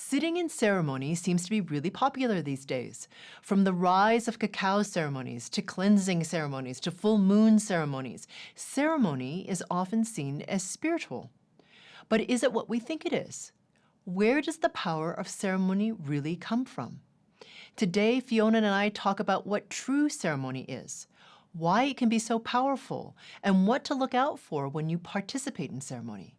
Sitting in ceremony seems to be really popular these days. From the rise of cacao ceremonies to cleansing ceremonies to full moon ceremonies, ceremony is often seen as spiritual. But is it what we think it is? Where does the power of ceremony really come from? Today, Fiona and I talk about what true ceremony is, why it can be so powerful, and what to look out for when you participate in ceremony.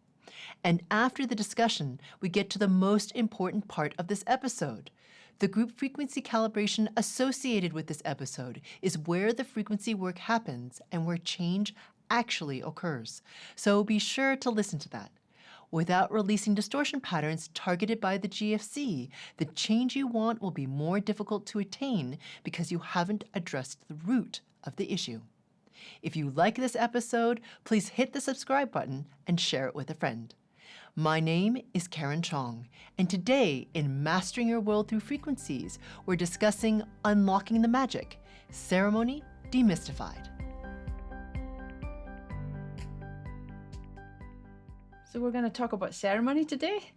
And after the discussion, we get to the most important part of this episode. The group frequency calibration associated with this episode is where the frequency work happens and where change actually occurs. So be sure to listen to that. Without releasing distortion patterns targeted by the GFC, the change you want will be more difficult to attain because you haven't addressed the root of the issue. If you like this episode, please hit the subscribe button and share it with a friend. My name is Karen Cheong, and today in Mastering Your World Through Frequencies, we're discussing Unlocking the Magic, Ceremony Demystified. So we're going to talk about ceremony today?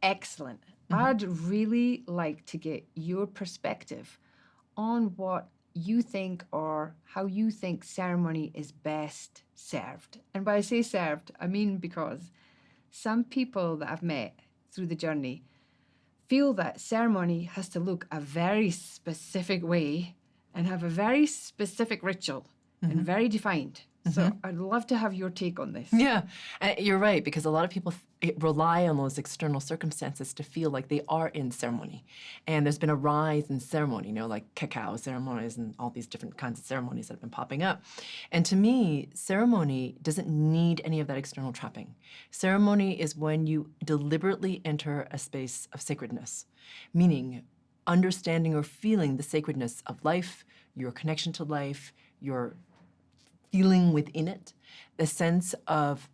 Excellent. I'd really like to get your perspective on what you think or how you think ceremony is best served. And by I say served, I mean because some people that I've met through the journey feel that ceremony has to look a very specific way and have a very specific ritual and very defined. So I'd love to have your take on this. Yeah, you're right, because a lot of people rely on those external circumstances to feel like they are in ceremony. And there's been a rise in ceremony, like cacao ceremonies and all these different kinds of ceremonies that have been popping up. And to me, ceremony doesn't need any of that external trapping. Ceremony is when you deliberately enter a space of sacredness, meaning understanding or feeling the sacredness of life, your connection to life, your feeling within it, the sense of,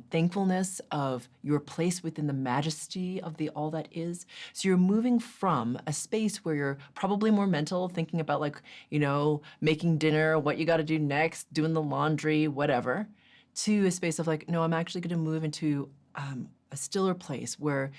thankfulness of your place within the majesty of the all that is. So you're moving from a space where you're probably more mental, thinking about making dinner, what you got to do next, doing the laundry, whatever, to a space of no, I'm actually going to move into a stiller place where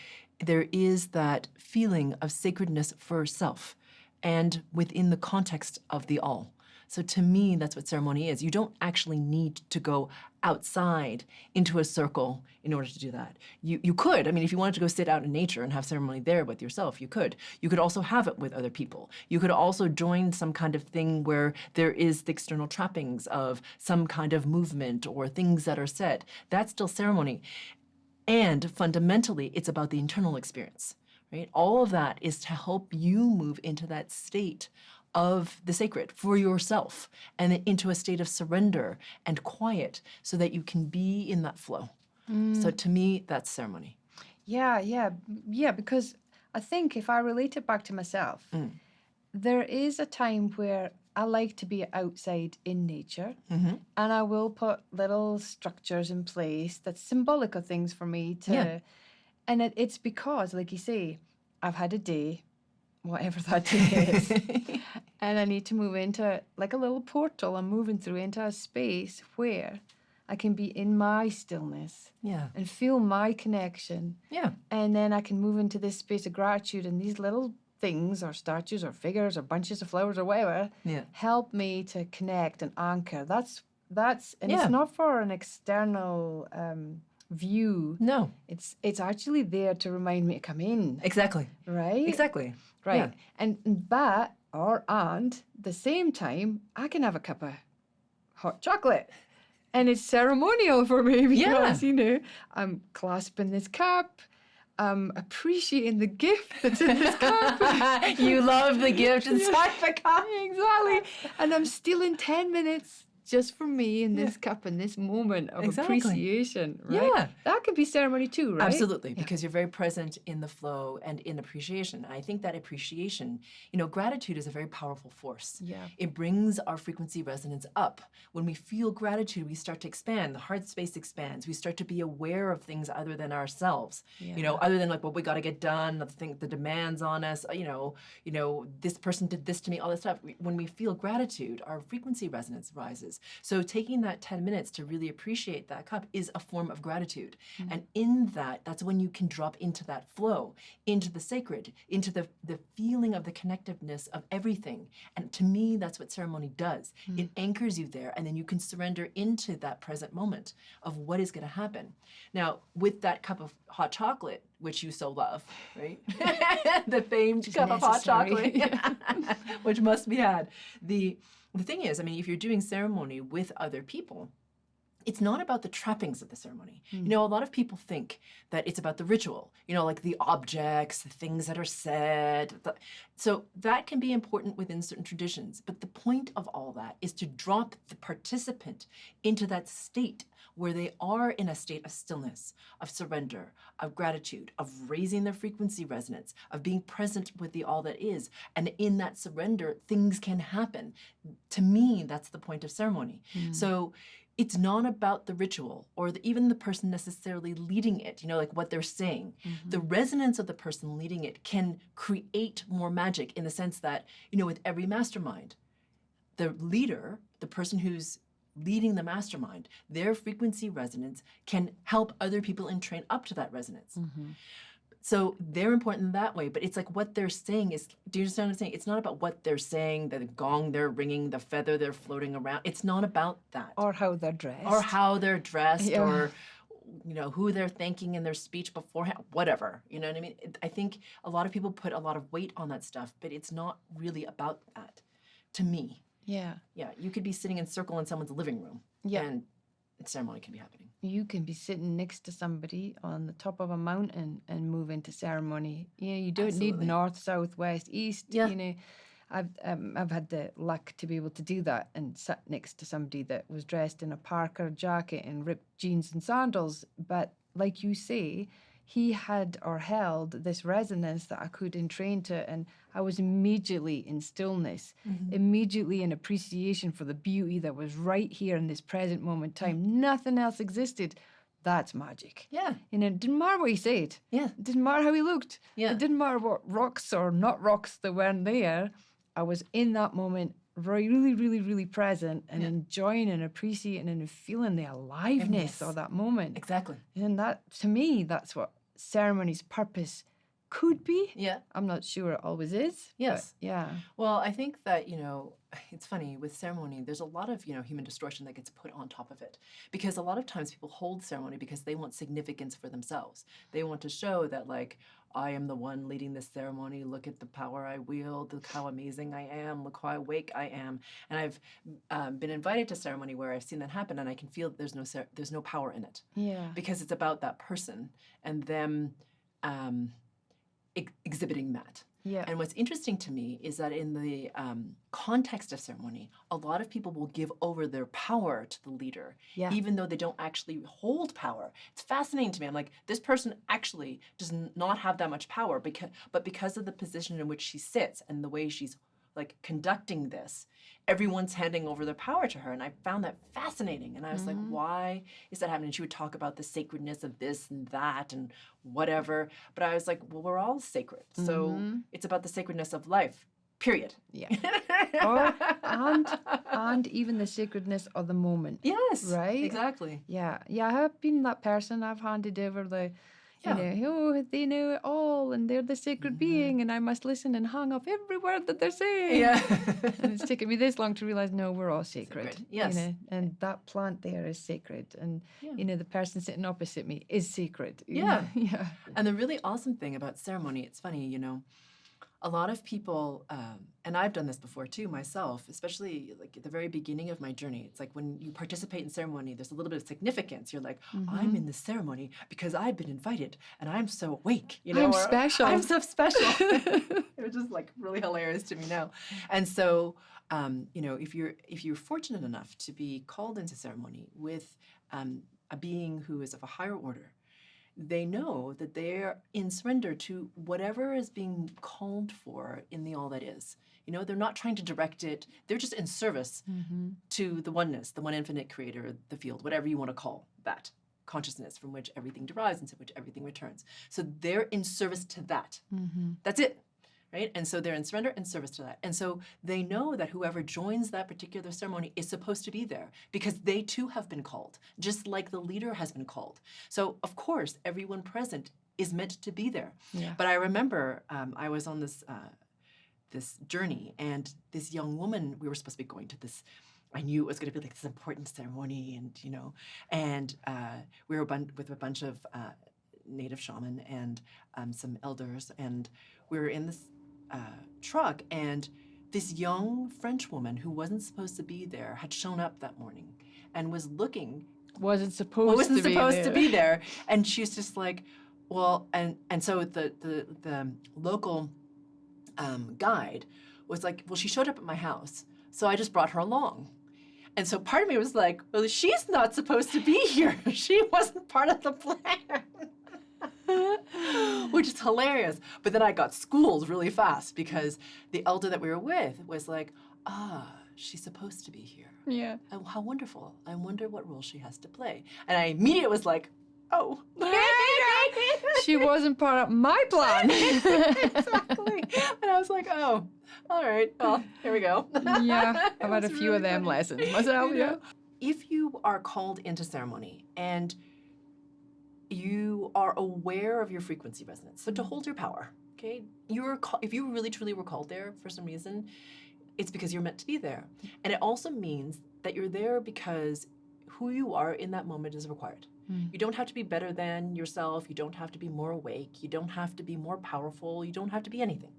there is that feeling of sacredness for self and within the context of the all. So to me, that's what ceremony is. You don't actually need to go outside into a circle in order to do that. You could. If you wanted to go sit out in nature and have ceremony there with yourself, you could. You could also have it with other people. You could also join some kind of thing where there is the external trappings of some kind of movement or things that are said. That's still ceremony. And fundamentally, it's about the internal experience, right? All of that is to help you move into that state of the sacred for yourself and then into a state of surrender and quiet so that you can be in that flow. So to me, that's ceremony. Yeah, because I think if I relate it back to myself, there is a time where I like to be outside in nature and I will put little structures in place that's symbolic of things for me to, and it's because, like you say, I've had a day, whatever that day is, and I need to move into like a little portal. I'm moving through into a space where I can be in my stillness and feel my connection. Yeah. And then I can move into this space of gratitude, and these little things or statues or figures or bunches of flowers or whatever help me to connect and anchor. That's and it's not for an external view. No. It's actually there to remind me to come in. Exactly. Right? Exactly. Right. Yeah. And the same time, I can have a cup of hot chocolate. And it's ceremonial for me because, I'm clasping this cup. I'm appreciating the gift that's in this cup. You love the gift inside the cup. Exactly. And I'm stealing 10 minutes just for me in this cup in this moment of appreciation, right? Yeah. That could be ceremony too, right? Absolutely, because you're very present in the flow and in appreciation. And I think that appreciation, gratitude is a very powerful force. Yeah. It brings our frequency resonance up. When we feel gratitude, we start to expand. The heart space expands. We start to be aware of things other than ourselves. Yeah. Other than what we got to get done, the demands on us, this person did this to me, all this stuff. When we feel gratitude, our frequency resonance rises. is. So taking that 10 minutes to really appreciate that cup is a form of gratitude. And in that, that's when you can drop into that flow, into the sacred, into the feeling of the connectiveness of everything. And to me, that's what ceremony does. It anchors you there, and then you can surrender into that present moment of what is going to happen. Now, with that cup of hot chocolate, which you so love, right? The famed cup of hot chocolate, which must be had. The thing is, I mean, if you're doing ceremony with other people, it's not about the trappings of the ceremony. You know, a lot of people think that it's about the ritual, you know, like the objects, the things that are said. So that can be important within certain traditions. But the point of all that is to drop the participant into that state where they are in a state of stillness, of surrender, of gratitude, of raising their frequency resonance, of being present with the all that is. And in that surrender, things can happen. To me, that's the point of ceremony. So it's not about the ritual or even the person necessarily leading it, you know, like what they're saying. The resonance of the person leading it can create more magic in the sense that, you know, with every mastermind, the leader, the person who's leading the mastermind, their frequency resonance can help other people and train up to that resonance. So they're important in that way, but it's like what they're saying is, do you understand what I'm saying? It's not about what they're saying, the gong they're ringing, the feather they're floating around. It's not about that. Or how they're dressed. Or how they're dressed, or, you know, who they're thanking in their speech beforehand, whatever. You know what I mean? I think a lot of people put a lot of weight on that stuff, but it's not really about that, to me. Yeah. Yeah, you could be sitting in circle in someone's living room, and ceremony can be happening. You can be sitting next to somebody on the top of a mountain and move into ceremony. You know, you don't need north, south, west, east. You know, I've had the luck to be able to do that and sat next to somebody that was dressed in a parka jacket and ripped jeans and sandals. But like you say, he had or held this resonance that I could entrain to, and I was immediately in stillness, immediately in appreciation for the beauty that was right here in this present moment in time. Nothing else existed. That's magic. Yeah. You know, it didn't matter what he said. Yeah. It didn't matter how he looked. Yeah. It didn't matter what rocks or not rocks that weren't there. I was in that moment, really, really, really present and enjoying and appreciating and feeling the aliveness of that moment. Exactly. And that, to me, that's what ceremony's purpose could be. Yeah. I'm not sure it always is. Yes. But yeah. Well, I think that, you know, it's funny with ceremony, there's a lot of, you know, human distortion that gets put on top of it. Because a lot of times people hold ceremony because they want significance for themselves. They want to show that, like, I am the one leading this ceremony. Look at the power I wield. Look how amazing I am. Look how awake I am. And I've been invited to ceremony where I've seen that happen, and I can feel that there's no power in it. Yeah. Because it's about that person and them exhibiting that. Yeah. And what's interesting to me is that in the context of ceremony, a lot of people will give over their power to the leader, even though they don't actually hold power. It's fascinating to me. I'm like, this person actually does not have that much power, but because of the position in which she sits and the way she's like conducting this, everyone's handing over their power to her. And I found that fascinating. And I was like, why is that happening? She would talk about the sacredness of this and that and whatever. But I was like, well, we're all sacred. So it's about the sacredness of life, period. Yeah. and even the sacredness of the moment. Yes. Right? Exactly. Yeah. Yeah, I have been that person. I've handed over the, you know, they know it all and they're the sacred being and I must listen and hang up every word that they're saying. Yeah. And it's taken me this long to realize, no, we're all sacred. Yes. You know, and that plant there is sacred. And, you know, the person sitting opposite me is sacred. Yeah. Yeah. And the really awesome thing about ceremony, it's funny, you know, a lot of people, and I've done this before too myself, especially like at the very beginning of my journey. It's like when you participate in ceremony, there's a little bit of significance. You're like, I'm in this ceremony because I've been invited and I'm so awake. You know, I'm special. I'm so special. It's just like really hilarious to me now. And so, you know, if you're fortunate enough to be called into ceremony with a being who is of a higher order, they know that they're in surrender to whatever is being called for in the all that is. You know, they're not trying to direct it. They're just in service to the oneness, the one infinite creator, the field, whatever you want to call that consciousness from which everything derives and to which everything returns. So they're in service to that. That's it. right? And so they're in surrender and service to that. And so they know that whoever joins that particular ceremony is supposed to be there because they too have been called, just like the leader has been called. So of course, everyone present is meant to be there. Yeah. But I remember I was on this journey, and this young woman, we were supposed to be going to this, I knew it was going to be like this important ceremony, and we were with a bunch of native shaman and some elders, and we were in this truck, and this young French woman who wasn't supposed to be there had shown up that morning and was looking. Wasn't supposed to be there, and she's just like, well, and so the local guide was like, well, she showed up at my house, so I just brought her along. And so part of me was like, well, she's not supposed to be here. She wasn't part of the plan. Which is hilarious. But then I got schooled really fast because the elder that we were with was like, she's supposed to be here. Yeah. Oh, how wonderful. I wonder what role she has to play. And I immediately was like, oh. She wasn't part of my plan. Exactly. And I was like, oh, all right. Well, here we go. Yeah. I've had a few of them lessons myself, yeah. If you are called into ceremony and you are aware of your frequency resonance, so to hold your power, okay? If you really truly were called there for some reason, it's because you're meant to be there. And it also means that you're there because who you are in that moment is required. You don't have to be better than yourself. You don't have to be more awake. You don't have to be more powerful. You don't have to be anything.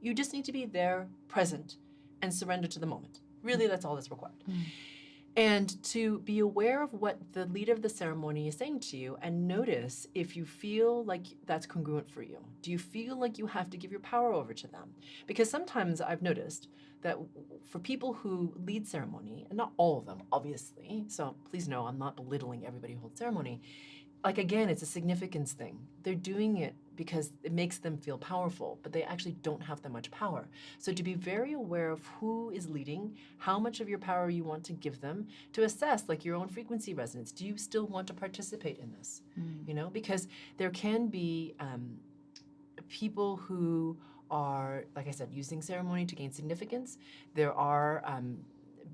You just need to be there, present, and surrender to the moment. Really, that's all that's required. And to be aware of what the leader of the ceremony is saying to you and notice if you feel like that's congruent for you. Do you feel like you have to give your power over to them? Because sometimes I've noticed that for people who lead ceremony, and not all of them, obviously, so please know I'm not belittling everybody who holds ceremony, like again, it's a significance thing. They're doing it because it makes them feel powerful, but they actually don't have that much power. So to be very aware of who is leading, how much of your power you want to give them, to assess like your own frequency resonance. Do you still want to participate in this? Because there can be people who are, like I said, using ceremony to gain significance. There are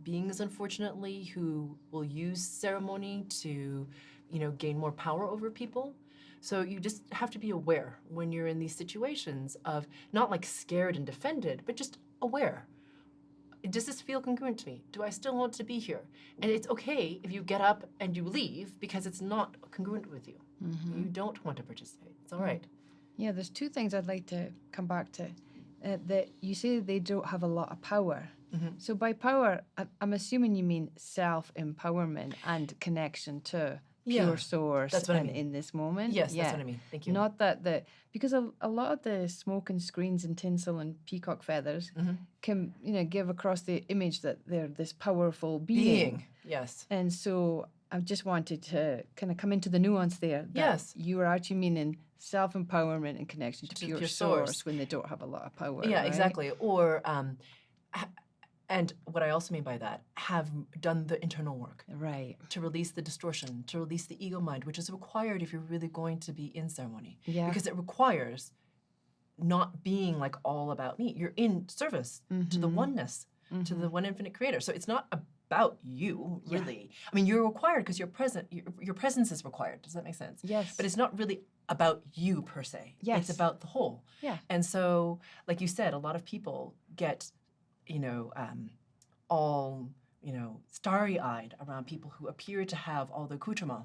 beings, unfortunately, who will use ceremony to, gain more power over people. So you just have to be aware when you're in these situations of not like scared and defended, but just aware. Does this feel congruent to me? Do I still want to be here? And it's okay if you get up and you leave because it's not congruent with you. You don't want to participate. It's all right. Yeah, there's two things I'd like to come back to. That you say they don't have a lot of power. So by power, I'm assuming you mean self-empowerment and connection to pure source. That's what I mean. In this moment. Yes, that's what I mean. Thank you. Not that because a lot of the smoke and screens and tinsel and peacock feathers can, give across the image that they're this powerful being. Yes. And so I just wanted to kind of come into the nuance there. That you were actually meaning self-empowerment and connection to pure source when they don't have a lot of power. Yeah, right? exactly. Or, and what I also mean by that, have done the internal work. Right. To release the distortion, to release the ego mind, which is required if you're really going to be in ceremony. Yeah. Because it requires not being like all about me. You're in service to the oneness, to the one infinite creator. So it's not about you, really. I mean, you're required because you're present. Your presence is required. Does that make sense? Yes. But it's not really about you per se. Yes. It's about the whole. Yeah. And so, like you said, a lot of people get, all, starry-eyed around people who appear to have all the accoutrement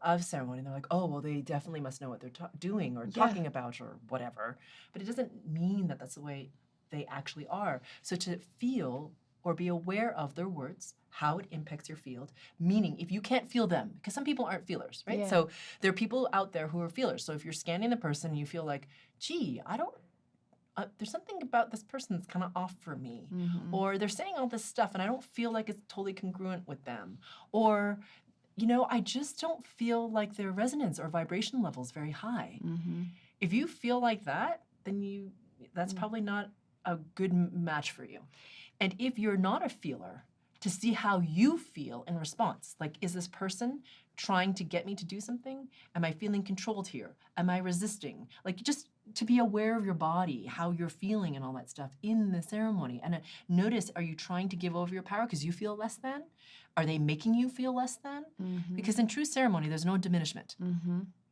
of ceremony. They're like, oh, well, they definitely must know what they're doing or talking about or whatever. But it doesn't mean that that's the way they actually are. So to feel or be aware of their words, how it impacts your field, meaning if you can't feel them, because some people aren't feelers, right? Yeah. So there are people out there who are feelers. So if you're scanning the person and you feel like, gee, there's something about this person that's kind of off for me. Or they're saying all this stuff and I don't feel like it's totally congruent with them. Or, I just don't feel like their resonance or vibration level is very high. If you feel like that, then that's probably not a good match for you. And if you're not a feeler, to see how you feel in response. Like, is this person trying to get me to do something? Am I feeling controlled here? Am I resisting? Like, just to be aware of your body, how you're feeling and all that stuff in the ceremony. And notice, are you trying to give over your power because you feel less than? Are they making you feel less than? Because in true ceremony, there's no diminishment.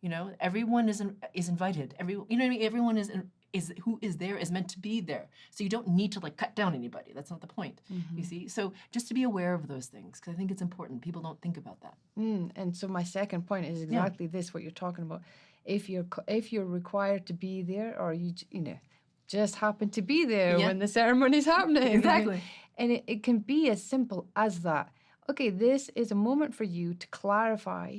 You know, everyone is invited. You know what I mean? Everyone is who is there is meant to be there. So you don't need to like cut down anybody. That's not the point. You see? So just to be aware of those things, because I think it's important. People don't think about that. And so my second point is exactly this: what you're talking about. If you're required to be there, or you know, just happen to be there when the ceremony's happening, Exactly. And it can be as simple as that. Okay, this is a moment for you to clarify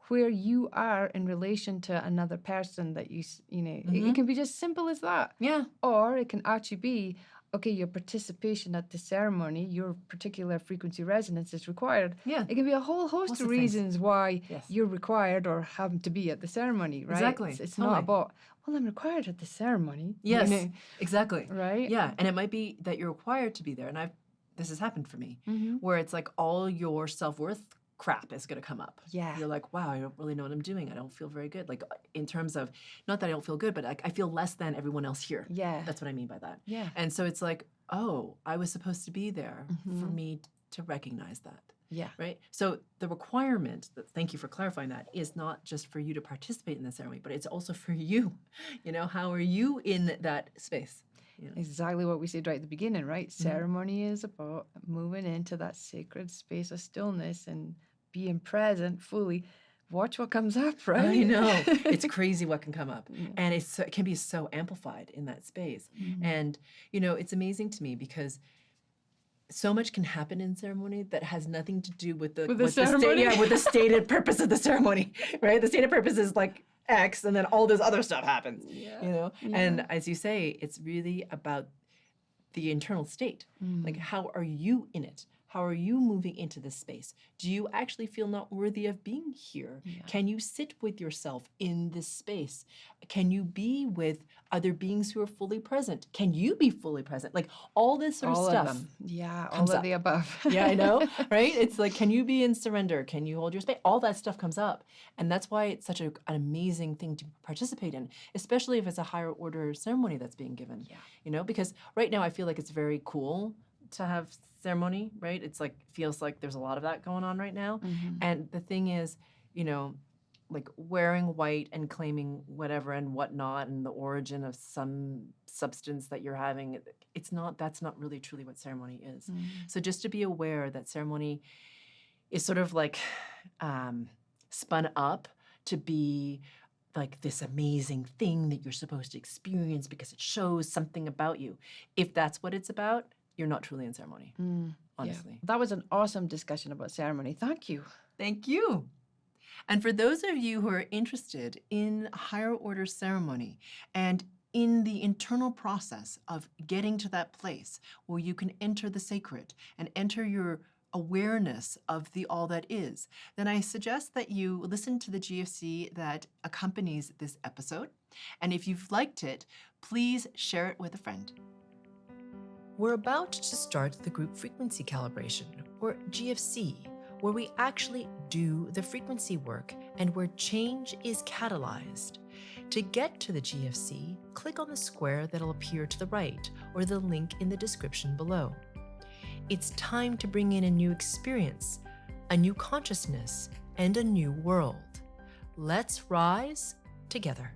where you are in relation to another person that you know. It can be just simple as that. Yeah. Or it can actually be, okay, your participation at the ceremony, your particular frequency resonance is required. Yeah. It can be a whole host of reasons why you're required or happen to be at the ceremony, right? Exactly. It's not about, well, I'm required at the ceremony. Yes, you know, exactly. right? Yeah, and it might be that you're required to be there. And this has happened for me, where it's like all your self-worth crap is going to come up. Yeah. You're like, wow, I don't really know what I'm doing. I don't feel very good. Like in terms of, not that I don't feel good, but like I feel less than everyone else here. Yeah. That's what I mean by that. Yeah. And so it's like, oh, I was supposed to be there for me to recognize that. Yeah. Right? So the requirement, thank you for clarifying that, is not just for you to participate in the ceremony, but it's also for you. You know, how are you in that space? You know? Exactly what we said right at the beginning, right? Ceremony is about moving into that sacred space of stillness and being present fully. Watch what comes up, right? I know. It's crazy what can come up. And it can be so amplified in that space. And, you know, it's amazing to me because so much can happen in ceremony that has nothing to do with the ceremony. with the stated purpose of the ceremony, right? The stated purpose is like X, and then all this other stuff happens, you know? And as you say, it's really about the internal state. Like, how are you in it? How are you moving into this space? Do you actually feel not worthy of being here? Can you sit with yourself in this space? Can you be with other beings who are fully present? Can you be fully present? Like all this sort of stuff. Of them. Yeah, all of the above. Yeah, I know, right? It's like, can you be in surrender? Can you hold your space? All that stuff comes up. And that's why it's such an amazing thing to participate in, especially if it's a higher order ceremony that's being given. Yeah. You know, because right now I feel like it's very cool to have ceremony, right? It's like, feels like there's a lot of that going on right now. And the thing is, you know, like wearing white and claiming whatever and whatnot and the origin of some substance that you're having, that's not really truly what ceremony is. So just to be aware that ceremony is sort of like spun up to be like this amazing thing that you're supposed to experience because it shows something about you. If that's what it's about, you're not truly in ceremony, honestly. Yeah. That was an awesome discussion about ceremony. Thank you. Thank you. And for those of you who are interested in higher order ceremony and in the internal process of getting to that place where you can enter the sacred and enter your awareness of the all that is, then I suggest that you listen to the GFC that accompanies this episode. And if you've liked it, please share it with a friend. We're about to start the Group Frequency Calibration, or GFC, where we actually do the frequency work and where change is catalyzed. To get to the GFC, click on the square that'll appear to the right or the link in the description below. It's time to bring in a new experience, a new consciousness, and a new world. Let's rise together.